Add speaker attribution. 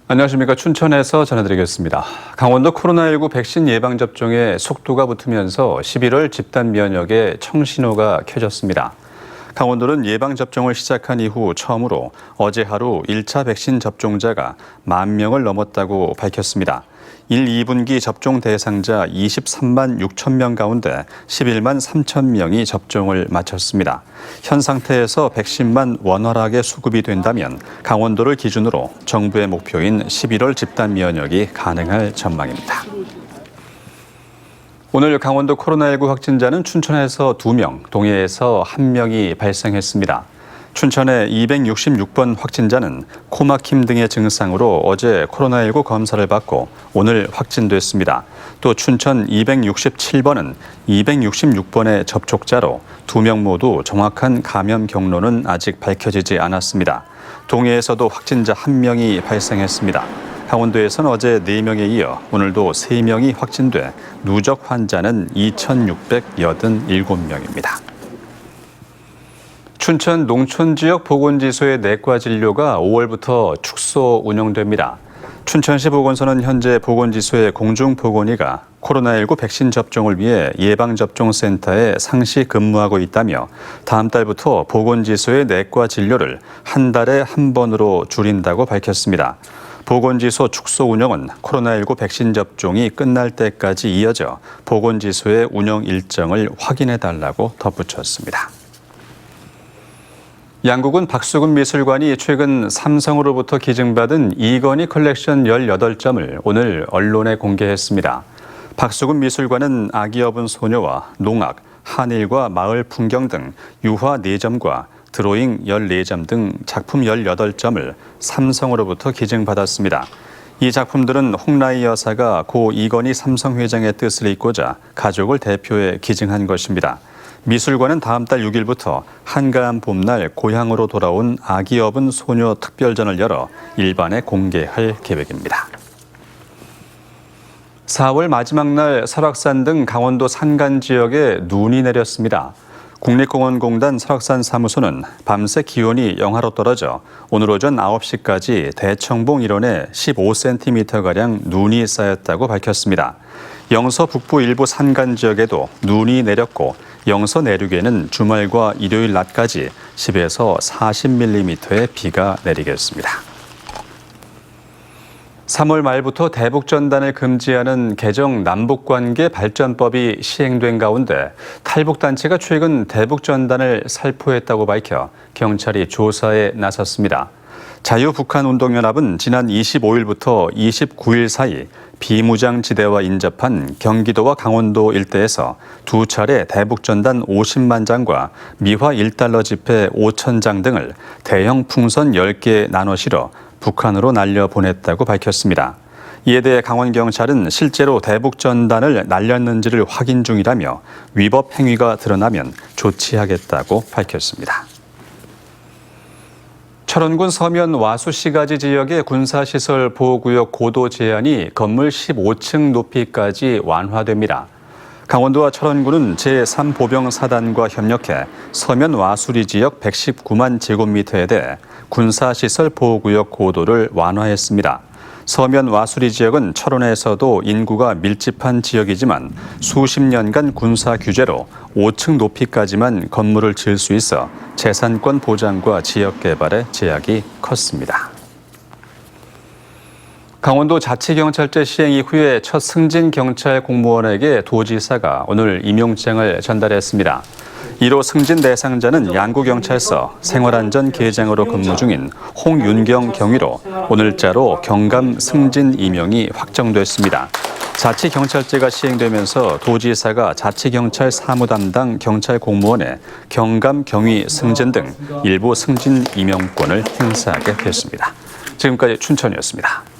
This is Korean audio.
Speaker 1: 안녕하십니까. 춘천에서 전해드리겠습니다. 강원도 코로나19 백신 예방접종에 속도가 붙으면서 11월 집단 면역에 청신호가 켜졌습니다. 강원도는 예방접종을 시작한 이후 처음으로 어제 하루 1차 백신 접종자가 10,000명을 넘었다고 밝혔습니다. 1, 2분기 접종 대상자 23만 6천 명 가운데 11만 3천 명이 접종을 마쳤습니다. 현 상태에서 백신만 원활하게 수급이 된다면 강원도를 기준으로 정부의 목표인 11월 집단 면역이 가능할 전망입니다. 오늘 강원도 코로나19 확진자는 춘천에서 2명, 동해에서 1명이 발생했습니다. 춘천의 266번 확진자는 코막힘 등의 증상으로 어제 코로나19 검사를 받고 오늘 확진됐습니다. 또 춘천 267번은 266번의 접촉자로 2명 모두 정확한 감염 경로는 아직 밝혀지지 않았습니다. 동해에서도 확진자 1명이 발생했습니다. 강원도에서는 어제 4명에 이어 오늘도 3명이 확진돼 누적 환자는 2,687명입니다. 춘천 농촌지역 보건지소의 내과 진료가 5월부터 축소 운영됩니다. 춘천시 보건소는 현재 보건지소의 공중보건의가 코로나19 백신 접종을 위해 예방접종센터에 상시 근무하고 있다며 다음 달부터 보건지소의 내과 진료를 한 달에 한 번으로 줄인다고 밝혔습니다. 보건지소 축소 운영은 코로나19 백신 접종이 끝날 때까지 이어져 보건지소의 운영 일정을 확인해달라고 덧붙였습니다. 양국은 박수근 미술관이 최근 삼성으로부터 기증받은 이건희 컬렉션 18점을 오늘 언론에 공개했습니다. 박수근 미술관은 아기 어분 소녀와 농악, 한일과 마을 풍경 등 유화 4점과 드로잉 14점 등 작품 18점을 삼성으로부터 기증받았습니다. 이 작품들은 홍라희 여사가 고 이건희 삼성회장의 뜻을 잇고자 가족을 대표해 기증한 것입니다. 미술관은 다음 달 6일부터 한가한 봄날 고향으로 돌아온 아기 어분 소녀 특별전을 열어 일반에 공개할 계획입니다. 4월 마지막 날 설악산 등 강원도 산간 지역에 눈이 내렸습니다. 국립공원공단 설악산 사무소는 밤새 기온이 영하로 떨어져 오늘 오전 9시까지 대청봉 일원에 15cm가량 눈이 쌓였다고 밝혔습니다. 영서 북부 일부 산간 지역에도 눈이 내렸고 영서 내륙에는 주말과 일요일 낮까지 10에서 40mm의 비가 내리겠습니다. 3월 말부터 대북전단을 금지하는 개정 남북관계 발전법이 시행된 가운데 탈북단체가 최근 대북전단을 살포했다고 밝혀 경찰이 조사에 나섰습니다. 자유북한운동연합은 지난 25일부터 29일 사이 비무장지대와 인접한 경기도와 강원도 일대에서 2차례 대북전단 50만 장과 미화 1달러 지폐 5,000장 등을 대형 풍선 10개 나눠 실어 북한으로 날려보냈다고 밝혔습니다. 이에 대해 강원경찰은 실제로 대북전단을 날렸는지를 확인 중이라며 위법 행위가 드러나면 조치하겠다고 밝혔습니다. 철원군 서면 와수시가지 지역의 군사시설 보호구역 고도 제한이 건물 15층 높이까지 완화됩니다. 강원도와 철원군은 제3보병사단과 협력해 서면 와수리 지역 119만 제곱미터에 대해 군사시설 보호구역 고도를 완화했습니다. 서면 와수리 지역은 철원에서도 인구가 밀집한 지역이지만 수십 년간 군사 규제로 5층 높이까지만 건물을 지을 수 있어 재산권 보장과 지역 개발에 제약이 컸습니다. 강원도 자치경찰제 시행 이후에 첫 승진 경찰 공무원에게 도지사가 오늘 임용장을 전달했습니다. 1호 승진 대상자는 양구경찰서 생활안전계장으로 근무 중인 홍윤경 경위로 오늘자로 경감 승진 임용이 확정됐습니다. 자치경찰제가 시행되면서 도지사가 자치경찰 사무담당 경찰 공무원의 경감 경위 승진 등 일부 승진 임용권을 행사하게 됐습니다. 지금까지 춘천이었습니다.